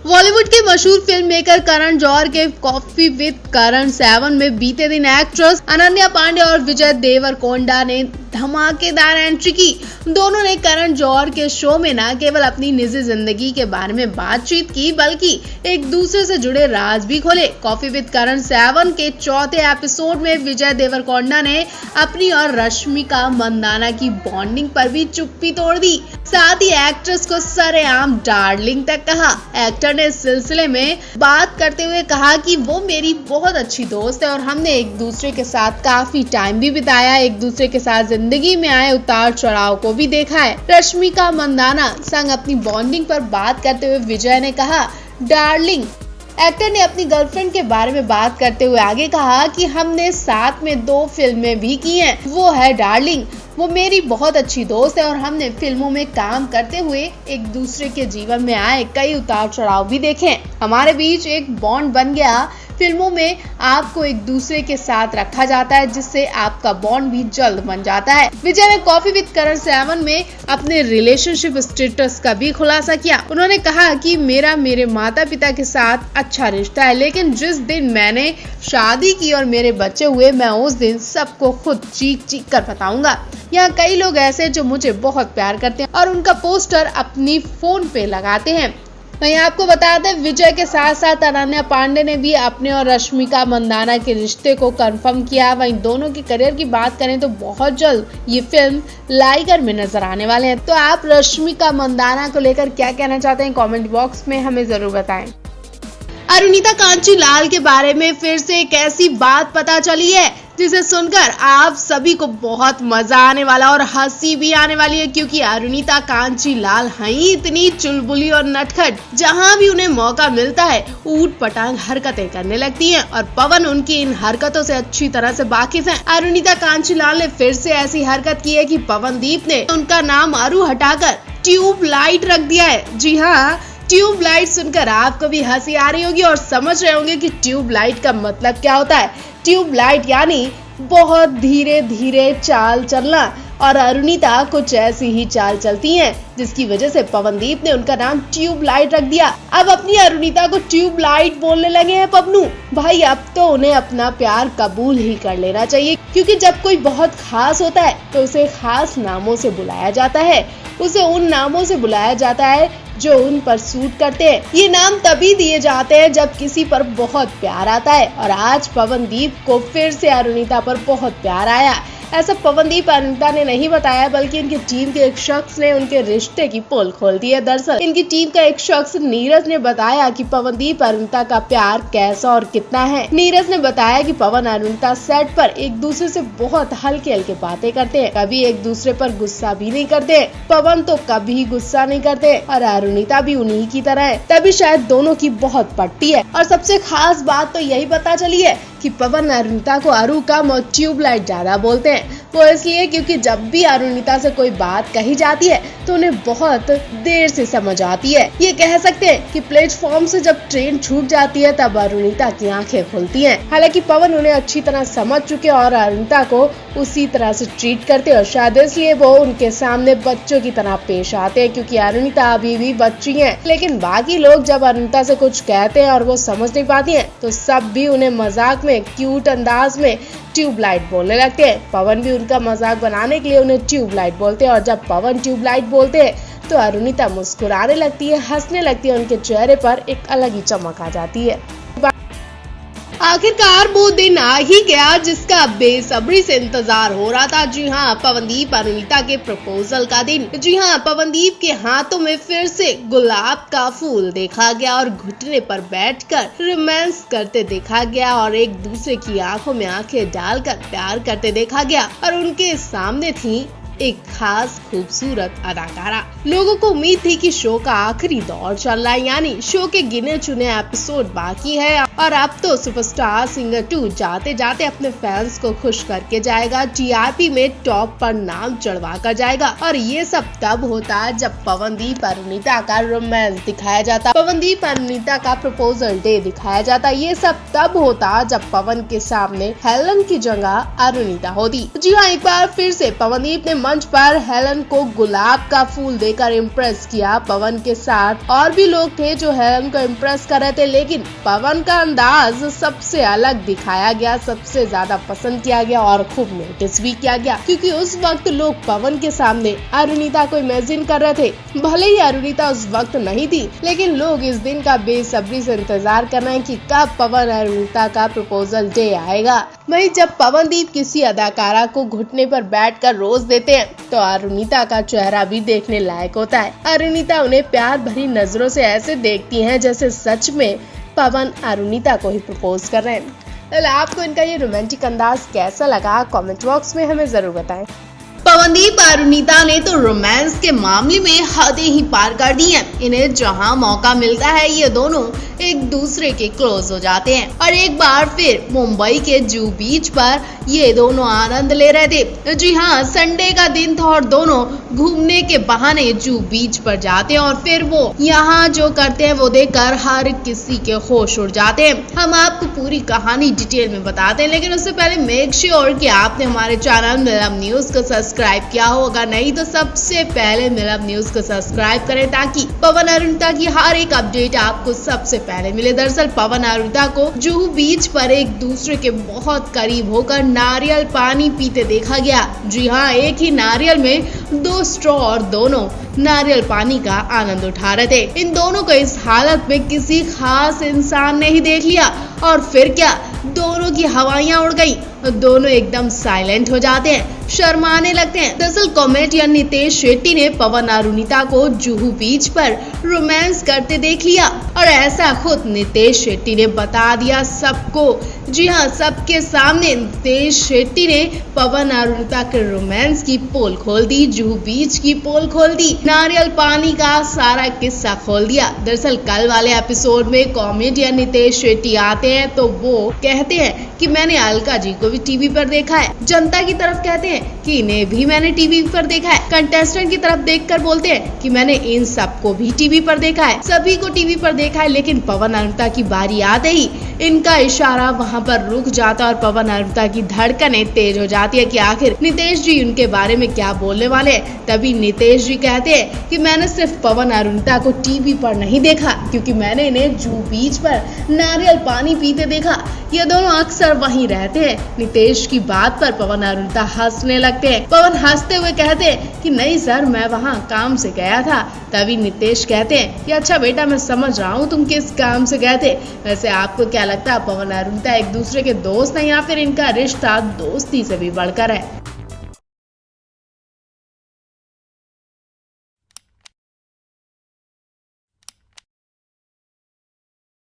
बॉलीवुड के मशहूर film maker Karan Johar के कॉफी विद करण 7 में बीते दिन एक्ट्रेस अनन्या पांडे और विजय देवरकोंडा ने धमाकेदार एंट्री की। दोनों ने करण जौहर के शो में न केवल अपनी निजी जिंदगी के बारे में बातचीत की बल्कि एक दूसरे से जुड़े राज भी खोले। कॉफी विद करण 7 के चौथे एपिसोड में विजय देवरकोंडा ने अपनी और रश्मिका मंदाना की बॉन्डिंग पर भी चुप्पी तोड़ दी, साथ ही एक्ट्रेस को सरेआम डार्लिंग तक कहा। एक्टर ने इस सिलसिले में बात करते हुए कहा कि वो मेरी बहुत अच्छी दोस्त है और हमने एक दूसरे के साथ काफी टाइम भी बिताया, एक दूसरे के साथ जिंदगी में आए उतार चढ़ाव को भी देखा है। रश्मिका मंदाना संग अपनी बॉन्डिंग पर बात करते हुए विजय ने कहा डार्लिंग। एक्टर ने अपनी गर्लफ्रेंड के बारे में बात करते हुए आगे कहा कि हमने साथ में 2 फिल्में भी की हैं, वो है डार्लिंग। वो मेरी बहुत अच्छी दोस्त है और हमने फिल्मों में काम करते हुए एक दूसरे के जीवन में आए कई उतार चढ़ाव भी देखे। हमारे बीच एक बॉन्ड बन गया। फिल्मों में आपको एक दूसरे के साथ रखा जाता है जिससे आपका बॉन्ड भी जल्द बन जाता है। विजय ने कॉफी विद करण 7 में अपने रिलेशनशिप स्टेटस का भी खुलासा किया। उन्होंने कहा कि मेरा मेरे माता पिता के साथ अच्छा रिश्ता है, लेकिन जिस दिन मैंने शादी की और मेरे बच्चे हुए मैं उस दिन सबको खुद चीख चीख कर बताऊंगा। यहाँ कई लोग ऐसे जो मुझे बहुत प्यार करते हैं और उनका पोस्टर अपनी फोन पे लगाते हैं। वहीं आपको बता दें विजय के साथ साथ अनन्या पांडे ने भी अपने और रश्मिका मंदाना के रिश्ते को कंफर्म किया। वहीं दोनों के करियर की बात करें तो बहुत जल्द ये फिल्म लाइगर में नजर आने वाले हैं। तो आप रश्मिका मंदाना को लेकर क्या कहना चाहते हैं कमेंट बॉक्स में हमें जरूर बताएं। अरुणिता कांचीलाल के बारे में फिर से एक ऐसी बात पता चली है जिसे सुनकर आप सभी को बहुत मजा आने वाला और हंसी भी आने वाली है, क्योंकि अरुणिता कांचीलाल हैं इतनी चुलबुली और नटखट, जहां भी उन्हें मौका मिलता है ऊट पटांग हरकतें करने लगती हैं और पवन उनकी इन हरकतों से अच्छी तरह से वाकिफ है। अरुणिता कांचीलाल ने फिर से ऐसी हरकत की है कि पवनदीप ने उनका नाम अरु हटाकर ट्यूबलाइट रख दिया है। जी हाँ, ट्यूबलाइट सुनकर आपको भी हंसी आ रही होगी और समझ रहे होंगे कि ट्यूबलाइट का मतलब क्या होता है। ट्यूबलाइट यानी बहुत धीरे धीरे चाल चलना और अरुणिता कुछ ऐसी ही चाल चलती हैं, जिसकी वजह से पवनदीप ने उनका नाम ट्यूबलाइट रख दिया। अब अपनी अरुणिता को ट्यूबलाइट बोलने लगे हैं पवनू भाई। अब तो उन्हें अपना प्यार कबूल ही कर लेना चाहिए, क्योंकि जब कोई बहुत खास होता है तो उसे खास नामों से बुलाया जाता है। उसे उन नामों से बुलाया जाता है जो उन पर सूट करते हैं। ये नाम तभी दिए जाते हैं जब किसी पर बहुत प्यार आता है और आज पवनदीप को फिर से अरुणिता पर बहुत प्यार आया। ऐसा पवनदीप अरुणिता ने नहीं बताया, बल्कि इनकी टीम के एक शख्स ने उनके रिश्ते की पोल खोल दी है। दरअसल इनकी टीम का एक शख्स नीरज ने बताया कि पवनदीप अरुणिता का प्यार कैसा और कितना है। नीरज ने बताया कि पवन अरुणिता सेट पर एक दूसरे से बहुत हल्के हल्के बातें करते हैं, कभी एक दूसरे पर गुस्सा भी नहीं करते। पवन तो कभी गुस्सा नहीं करते और अरुणिता भी उन्हीं की तरह है, तभी शायद दोनों की बहुत पटती है। और सबसे खास बात तो यही पता चली है कि पवन अरुणिता को अरु कम और ट्यूबलाइट ज्यादा बोलते हैं। वो इसलिए क्योंकि जब भी अरुणिता से कोई बात कही जाती है तो उन्हें बहुत देर से समझ आती है। ये कह सकते हैं कि प्लेटफॉर्म से जब ट्रेन छूट जाती है तब अरुणिता की आंखें खुलती हैं। हालांकि पवन उन्हें अच्छी तरह समझ चुके और अरुणिता को उसी तरह से ट्रीट करते हैं और शायद इसलिए वो उनके सामने बच्चों की तरह पेश आते हैं, क्योंकि अरुणिता अभी भी बच्ची है। लेकिन बाकी लोग जब अरुणिता से कुछ कहते हैं और वो समझ नहीं पाती है तो सब भी उन्हें मजाक में क्यूट अंदाज में ट्यूबलाइट बोलने लगते हैं। पवन भी उनका मजाक बनाने के लिए उन्हें ट्यूबलाइट बोलते हैं और जब पवन ट्यूबलाइट बोलते हैं तो अरुणिता मुस्कुराने लगती है, हंसने लगती है, उनके चेहरे पर एक अलग ही चमक आ जाती है। आखिरकार वो दिन आ ही गया जिसका बेसब्री से इंतजार हो रहा था। जी हाँ, पवनदीप अरुणिता के प्रपोजल का दिन। जी हाँ, पवनदीप के हाथों में फिर से गुलाब का फूल देखा गया और घुटने पर बैठकर रोमांस करते देखा गया और एक दूसरे की आंखों में आंखें डालकर प्यार करते देखा गया और उनके सामने थी एक खास खूबसूरत अदाकारा। लोगों को उम्मीद थी कि शो का आखिरी दौर चल रहा है, यानी शो के गिने चुने एपिसोड बाकी है और अब तो सुपरस्टार सिंगर 2 जाते जाते अपने फैंस को खुश करके जाएगा, टीआरपी में टॉप पर नाम चढ़वा कर जाएगा। और ये सब तब होता जब पवनदीप अरुणिता का रोमांस दिखाया जाता, पवनदीप अरुणिता का प्रपोजल डे दिखाया जाता। ये सब तब होता जब पवन के सामने हेलन की जगह अरुणिता होती। जी हाँ, एक बार फिर से पवनदीप ने मंच पर हेलन को गुलाब का फूल देकर इम्प्रेस किया। पवन के साथ और भी लोग थे जो हेलन को इम्प्रेस कर रहे थे, लेकिन पवन का अंदाज सबसे अलग दिखाया गया, सबसे ज्यादा पसंद किया गया और खूब नोटिस भी किया गया, क्योंकि उस वक्त लोग पवन के सामने अरुणिता को इमेजिन कर रहे थे। भले ही अरुणिता उस वक्त नहीं थी, लेकिन लोग इस दिन का बेसब्री से इंतजार कर रहे हैं कि कब पवन अरुणिता का प्रपोजल डे आएगा। वहीं जब पवनदीप किसी अदाकारा को घुटने पर बैठकर रोज देते हैं तो अरुणिता का चेहरा भी देखने लायक होता है। अरुणिता उन्हें प्यार भरी नजरों से ऐसे देखती हैं जैसे सच में पवन अरुणिता को ही प्रपोज कर रहे हैं। आपको इनका ये रोमांटिक अंदाज कैसा लगा, कमेंट बॉक्स में हमें जरूर बताएं। पवनदीप अरुणिता ने तो रोमांस के मामले में हदें ही पार कर दी हैं। इन्हें जहां मौका मिलता है ये दोनों एक दूसरे के क्लोज हो जाते हैं और एक बार फिर मुंबई के जूहू बीच पर ये दोनों आनंद ले रहे थे। जी हाँ, संडे का दिन था और दोनों घूमने के बहाने जूहू बीच पर जाते हैं और फिर वो यहाँ जो करते हैं वो देखकर हर किसी के होश उड़ जाते हैं। हम आपको पूरी कहानी डिटेल में बताते हैं, लेकिन उससे पहले मेक श्योर कि आपने हमारे चैनल मिलब न्यूज को सब्सक्राइब किया हो। अगर नहीं तो सबसे पहले मिलब न्यूज को सब्सक्राइब करें ताकि पवन अरुणिता की हर एक अपडेट आपको सबसे पहले मिले। दरअसल पवन अरुणिता को जूहू बीच पर एक दूसरे के बहुत करीब होकर नारियल पानी पीते देखा गया। जी हाँ, एक ही नारियल में 2 स्ट्रॉ और दोनों नारियल पानी का आनंद उठा रहे थे। इन दोनों को इस हालत में किसी खास इंसान ने ही देख लिया और फिर क्या, दोनों की हवाइयां उड़ गई। दोनों एकदम साइलेंट हो जाते हैं, शर्माने लगते हैं। दरअसल कॉमेडियन नितेश शेट्टी ने पवन अरुणिता को जूहू बीच पर रोमांस करते देख लिया और ऐसा खुद नितेश शेट्टी ने बता दिया सबको। जी हाँ, सबके सामने नितेश शेट्टी ने पवन अरुणिता के रोमांस की पोल खोल दी, जूहू बीच की पोल खोल दी, नारियल पानी का सारा किस्सा खोल दिया। दरअसल कल वाले एपिसोड में कॉमेडियन नितेश शेट्टी आते हैं तो वो कहते हैं कि मैंने अलका जी को भी टीवी पर देखा है। जनता की तरफ कहते हैं कि इन्हें भी मैंने टीवी पर देखा है। कंटेस्टेंट की तरफ देखकर बोलते हैं कि मैंने इन सबको भी टीवी पर देखा है, सभी को टीवी पर देखा है। लेकिन पवन अरुणिता की बारी आते ही इनका इशारा वहां पर रुक जाता और पवन अरुणिता की धड़कनें तेज हो जाती है कि आखिर नितेश जी उनके बारे में क्या बोलने वाले हैं। तभी नितेश जी कहते हैं कि मैंने सिर्फ पवन अरुणिता को टीवी पर नहीं देखा, क्योंकि मैंने इन्हें जूहू बीच पर नारियल पानी पीते देखा। ये दोनों अक्सर वहीं रहते हैं। नितेश की बात पर पवन अरुणिता हंसने लगते हैं। पवन हंसते हुए कहते हैं कि नहीं सर, मैं वहाँ काम से गया था। तभी नितेश कहते हैं कि अच्छा बेटा, मैं समझ रहा हूँ तुम किस काम से गए थे। वैसे आपको क्या लगता है, पवन अरुणिता एक दूसरे के दोस्त हैं या फिर इनका रिश्ता दोस्ती से भी बढ़कर है?